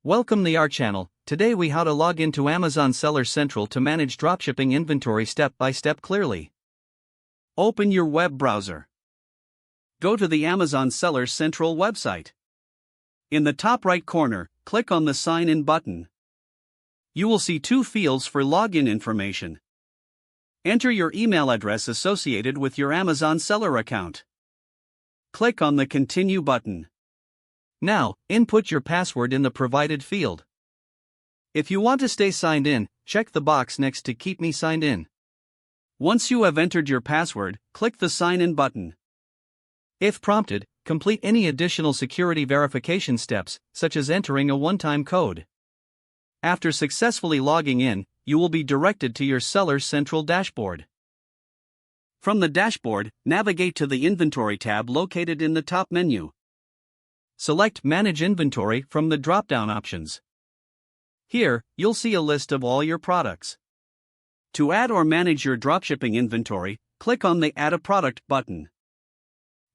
Welcome to our channel. Today we how to log into Amazon Seller Central to manage dropshipping inventory step by step clearly. Open your web browser. Go to the Amazon Seller Central website. In the top right corner, click on the Sign In button. You will see two fields for login information. Enter your email address associated with your Amazon Seller account. Click on the Continue button. Now, input your password in the provided field. If you want to stay signed in, check the box next to Keep Me Signed In. Once you have entered your password, click the Sign In button. If prompted, complete any additional security verification steps, such as entering a one-time code. After successfully logging in, you will be directed to your Seller Central dashboard. From the dashboard, navigate to the Inventory tab located in the top menu. Select Manage Inventory from the drop-down options. Here, you'll see a list of all your products. To add or manage your dropshipping inventory, click on the Add a Product button.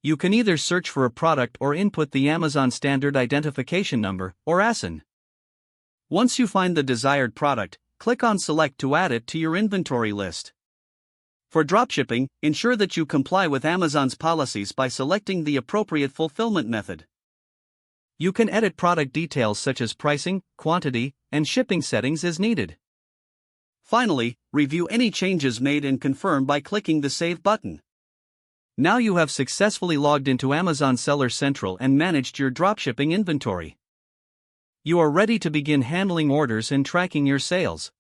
You can either search for a product or input the Amazon Standard Identification Number, or ASIN. Once you find the desired product, click on Select to add it to your inventory list. For dropshipping, ensure that you comply with Amazon's policies by selecting the appropriate fulfillment method. You can edit product details such as pricing, quantity, and shipping settings as needed. Finally, review any changes made and confirm by clicking the Save button. Now you have successfully logged into Amazon Seller Central and managed your dropshipping inventory. You are ready to begin handling orders and tracking your sales.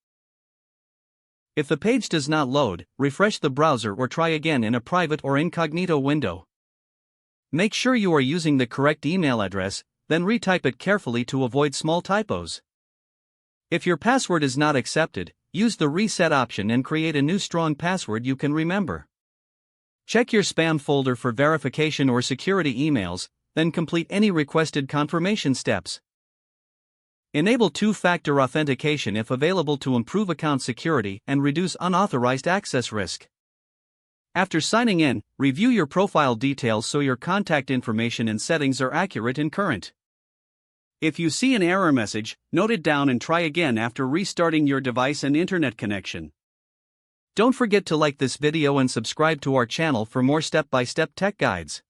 If the page does not load, refresh the browser or try again in a private or incognito window. Make sure you are using the correct email address, then retype it carefully to avoid small typos. If your password is not accepted, use the reset option and create a new strong password you can remember. Check your spam folder for verification or security emails, then complete any requested confirmation steps. Enable two-factor authentication if available to improve account security and reduce unauthorized access risk. After signing in, review your profile details so your contact information and settings are accurate and current. If you see an error message, note it down and try again after restarting your device and internet connection. Don't forget to like this video and subscribe to our channel for more step-by-step tech guides.